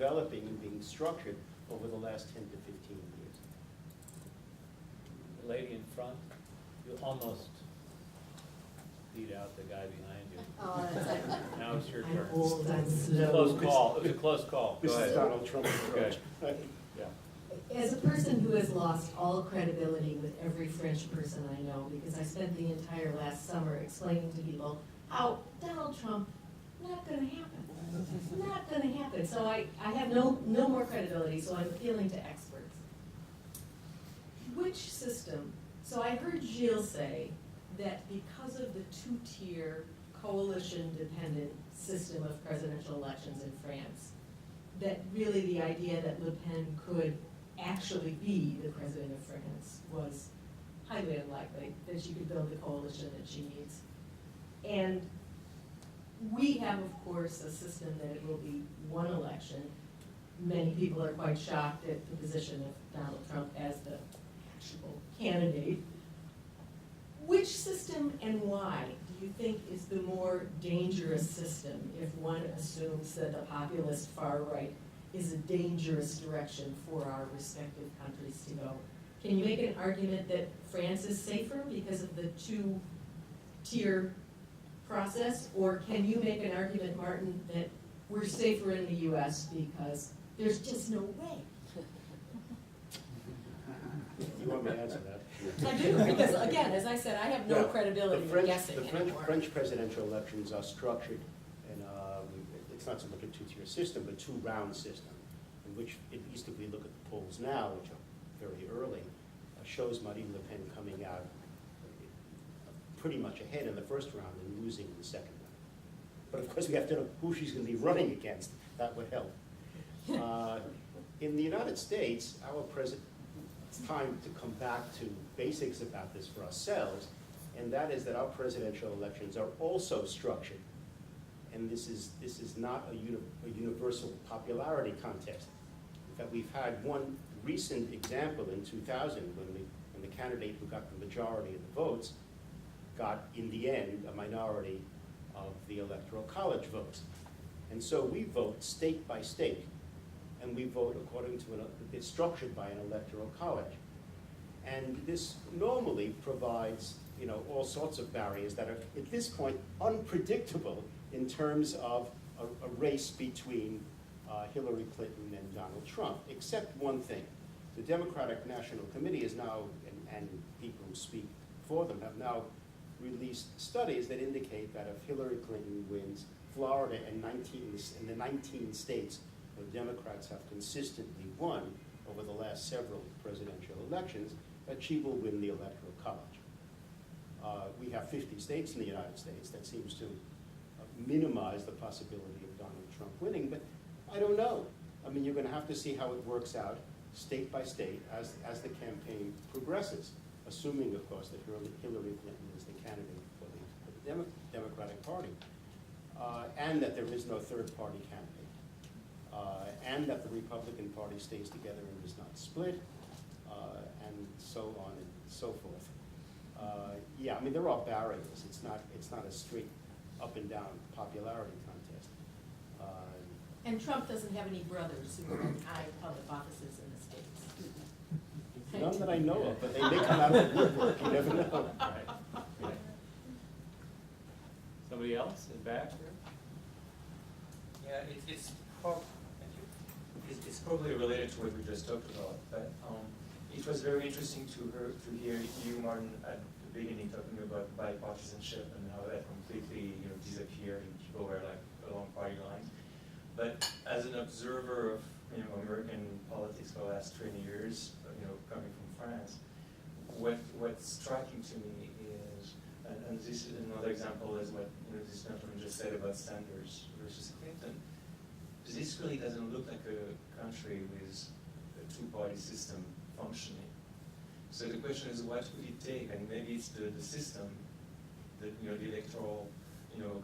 developing and being structured over the last 10 to 15 years. The lady in front, you almost beat out the guy behind you. Oh, that's like, Now it's your I'm turn. old and It was a slow. close call. It was a close call. This Go is ahead. Donald Trump's approach. Yeah. As a person who has lost all credibility with every French person I know, because I spent the entire last summer explaining to people how Donald Trump, not gonna happen, not gonna happen. So I have no more credibility, so I'm appealing to experts. Which system, so I heard Gilles say that because of the two-tier coalition-dependent system of presidential elections in France, that really the idea that Le Pen could actually be the president of France was highly unlikely, that she could build the coalition that she needs. And we have, of course, a system that it will be one election. Many people are quite shocked at the position of Donald Trump as the actual candidate. Which system and why do you think is the more dangerous system if one assumes that the populist far right is a dangerous direction for our respective countries to go? Can you make an argument that France is safer because of the two-tier process? Or can you make an argument, Martin, that we're safer in the US because there's just no way? You want me to answer that? I do, because again, as I said, I have no credibility in guessing anymore. French presidential elections are structured in, it's not so much a two-tier system, but two-round system, in which, at least if we look at the polls now, which are very early, shows Marine Le Pen coming out pretty much ahead in the first round and losing in the second round. But of course, we have to know who she's going to be running against. That would help. In the United States, our president, it's time to come back to basics about this for ourselves, and that is that our presidential elections are also structured. And this is not a universal popularity contest. In fact, we've had one recent example in 2000 when the candidate who got the majority of the votes got, in the end, a minority of the Electoral College votes. And so we vote state by state, and we vote according to it's structured by an Electoral College. And this normally provides, all sorts of barriers that are, at this point, unpredictable in terms of a race between Hillary Clinton and Donald Trump, except one thing. The Democratic National Committee is now, and people who speak for them have now released studies that indicate that if Hillary Clinton wins Florida and the 19 states where Democrats have consistently won over the last several presidential elections, that she will win the Electoral College. We have 50 states in the United States. That seems to minimize the possibility of Donald Trump winning, but I don't know. I mean, you're going to have to see how it works out state by state as the campaign progresses, assuming, of course, that Hillary Clinton is the candidate for the Democratic Party, and that there is no third-party candidate, and that the Republican Party stays together and is not split, and so on and so forth. Yeah, I mean, there are barriers. It's not a straight up and down popularity contest. And Trump doesn't have any brothers who are in high public offices in the States. None that I know of, but they may come out of the woodwork. You never know. Right. Right. Somebody else in back here? Yeah, it's probably related to what we just talked about, but it was very interesting to hear you, Martin, at the beginning talking about bipartisanship and how that completely disappeared and people were like along party lines. But as an observer of American politics for the last 20 years, coming from France, what's striking to me is, and this is another example, is what this gentleman just said about Sanders versus Clinton. This really doesn't look like a country with a two-party system functioning. So the question is, what would it take? And maybe it's the system, the electoral,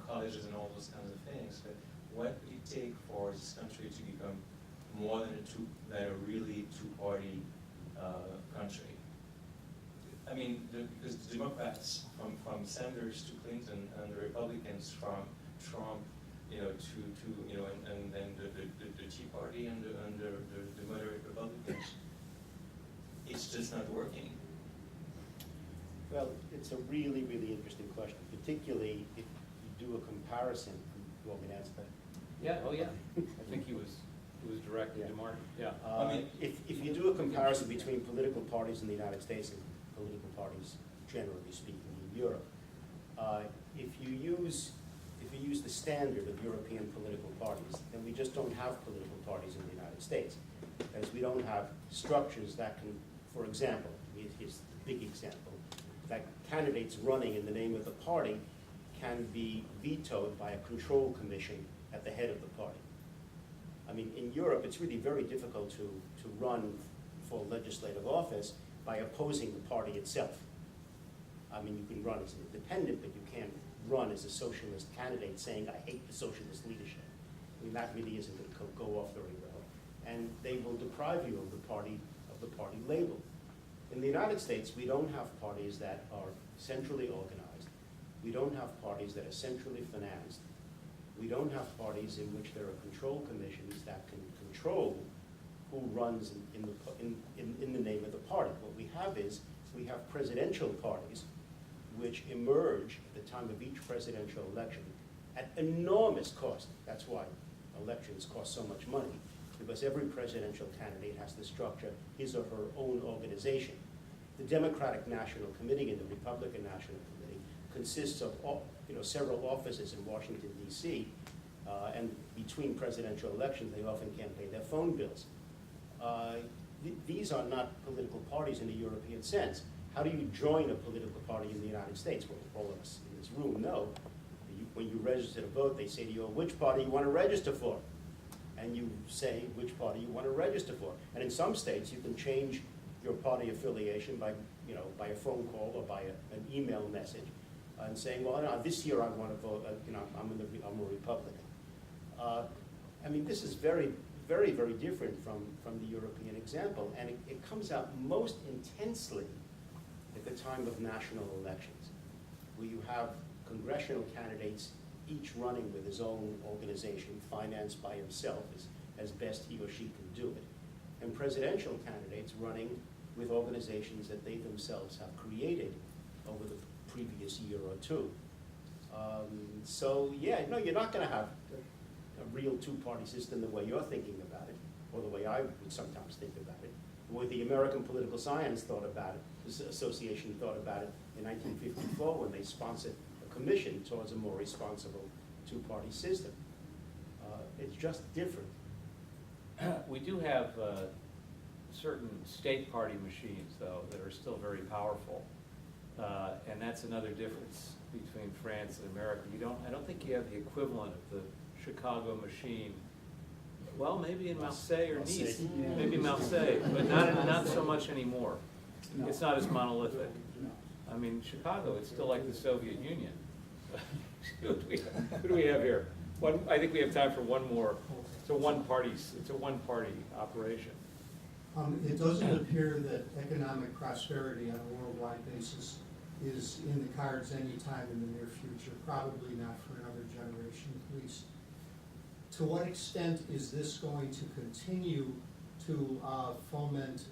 colleges and all those kinds of things. But what would it take for this country to become more than a really two-party country? I mean, because the Democrats, from Sanders to Clinton, and the Republicans from Trump, and then the Tea Party and it's not working? Well, it's a really, really interesting question, particularly if you do a comparison. You want me to answer that? Yeah, oh yeah, I think he was directed to Yeah. Martin, yeah. I mean- If you do a comparison between political parties in the United States and political parties, generally speaking, in Europe, if you use the standard of European political parties, then we just don't have political parties in the United States, because we don't have structures that can, for example, here's the big example, that candidates running in the name of the party can be vetoed by a control commission at the head of the party. I mean, in Europe, it's really very difficult to run for legislative office by opposing the party itself. I mean, you can run as an independent, but you can't run as a socialist candidate saying, I hate the socialist leadership. I mean, that really isn't going to go off very well. And they will deprive you of the party label. In the United States, we don't have parties that are centrally organized. We don't have parties that are centrally financed. We don't have parties in which there are control commissions that can control who runs in the name of the party. What we have is, we have presidential parties which emerge at the time of each presidential election at enormous cost. That's why elections cost so much money, because every presidential candidate has to structure his or her own organization. The Democratic National Committee and the Republican National Committee consists of several offices in Washington, D.C., and between presidential elections, they often can't pay their phone bills. These are not political parties in the European sense. How do you join a political party in the United States? Well, all of us in this room know, when you register to vote, they say to you, which party you want to register for? And you say which party you want to register for. And in some states, you can change your party affiliation by a phone call or by an email message, and saying, well, no, this year I want to vote, I'm a Republican. I mean, this is very, very, very different from the European example, and it comes out most intensely at the time of national elections, where you have congressional candidates each running with his own organization, financed by himself as best he or she can do it, and presidential candidates running with organizations that they themselves have created over the previous year or two. So yeah, no, you're not going to have a real two-party system the way you're thinking about it, or the way I would sometimes think about it, the way the American Political Science thought about it, this association thought about it in 1954 when they sponsored a commission towards a more responsible two-party system. It's just different. We do have certain state party machines, though, that are still very powerful. And that's another difference between France and America. I don't think you have the equivalent of the Chicago machine. Well, maybe in Marseille or Nice, maybe Marseille, but not so much anymore. No. It's not as monolithic. No. I mean, Chicago, it's still like the Soviet Union. Who do we have here? I think we have time for one more. It's a one-party operation. It doesn't appear that economic prosperity on a worldwide basis is in the cards anytime in the near future, probably not for another generation at least. To what extent is this going to continue to foment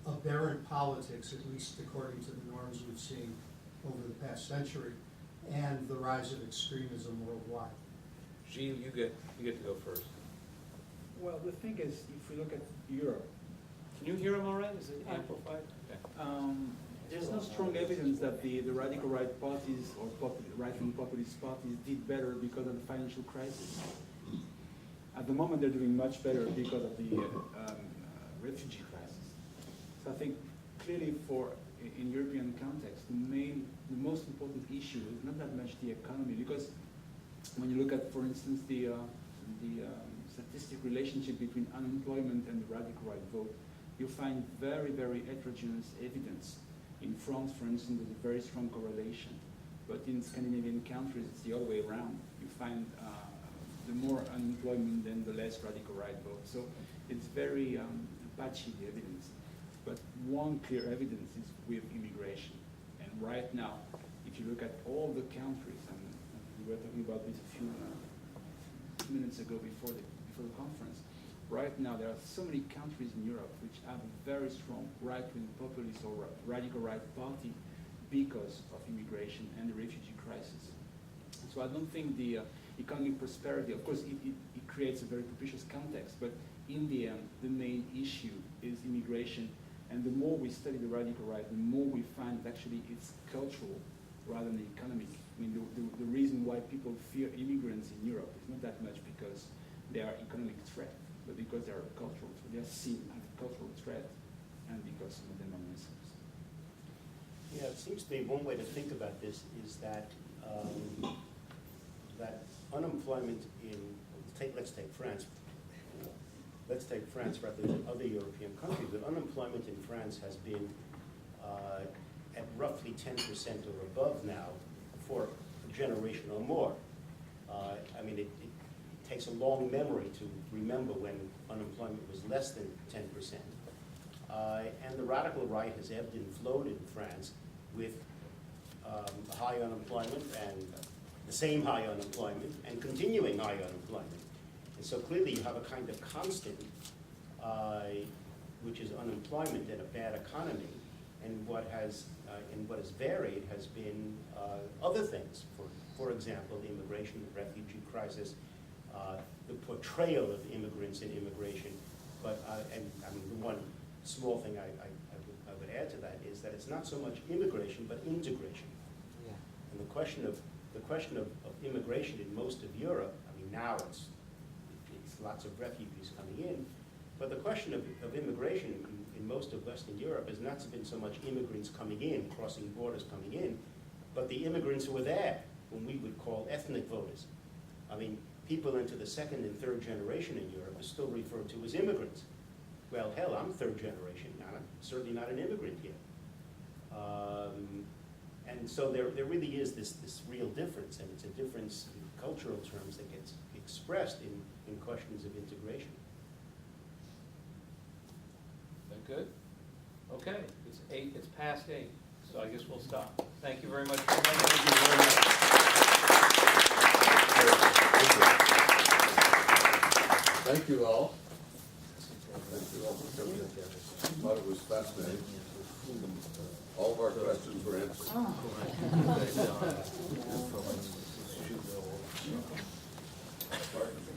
aberrant politics, at least according to the norms we've seen over the past century, and the rise of extremism worldwide? Gilles, you get to go first. Well, the thing is, if we look at Europe, Can you hear him all right? Is it amplified? Okay. there's no strong evidence that the radical right parties or right-wing populist parties did better because of the financial crisis. At the moment, they're doing much better because of the refugee crisis. So I think clearly in European context, the most important issue is not that much the economy, because when you look at, for instance, the statistic relationship between unemployment and the radical right vote, you find very, very heterogeneous evidence. In France, for instance, there's a very strong correlation, but in Scandinavian countries, it's the other way around. You find the more unemployment, then the less radical right vote. So it's very patchy, the evidence. But one clear evidence is with immigration. And right now, if you look at all the countries, and we were talking about this a few minutes ago before the conference, right now there are so many countries in Europe which have a very strong right-wing populist or radical right party because of immigration and the refugee crisis. So I don't think the economic prosperity, of course, it creates a very propitious context, but in the end, the main issue is immigration. And the more we study the radical right, the more we find that actually it's cultural rather than economic. I mean, the reason why people fear immigrants in Europe is not that much because they are economic threat, but because they are cultural. So they are seen as a cultural threat, and because some of them are Muslims. Yeah, it seems to me one way to think about this is that that unemployment in, let's take France. Let's take France rather than other European countries. But unemployment in France has been at roughly 10% or above now for a generation or more. I mean, it takes a long memory to remember when unemployment was less than 10%. And the radical right has ebbed and flowed in France with high unemployment and the same high unemployment and continuing high unemployment. And so clearly you have a kind of constant, which is unemployment and a bad economy. And what has varied has been other things. For example, the immigration, the refugee crisis, the portrayal of immigrants in immigration. But and I mean, the one small thing I would add to that is that it's not so much immigration but integration. Yeah. And the question of immigration in most of Europe. I mean, now it's lots of refugees coming in, but the question of immigration in most of Western Europe has not been so much immigrants coming in, crossing borders coming in, but the immigrants who were there, whom we would call ethnic voters. I mean, people into the second and third generation in Europe are still referred to as immigrants. Well, hell, I'm third generation, I'm certainly not an immigrant yet. And so there really is this real difference, and it's a difference in cultural terms that gets expressed in questions of integration. That good? Okay, it's past 8, so I guess we'll stop. Thank you very much for coming. Thank you very much. Thank you all. Thank you all for coming. I thought it was fascinating. All of our questions were answered. Pardon me.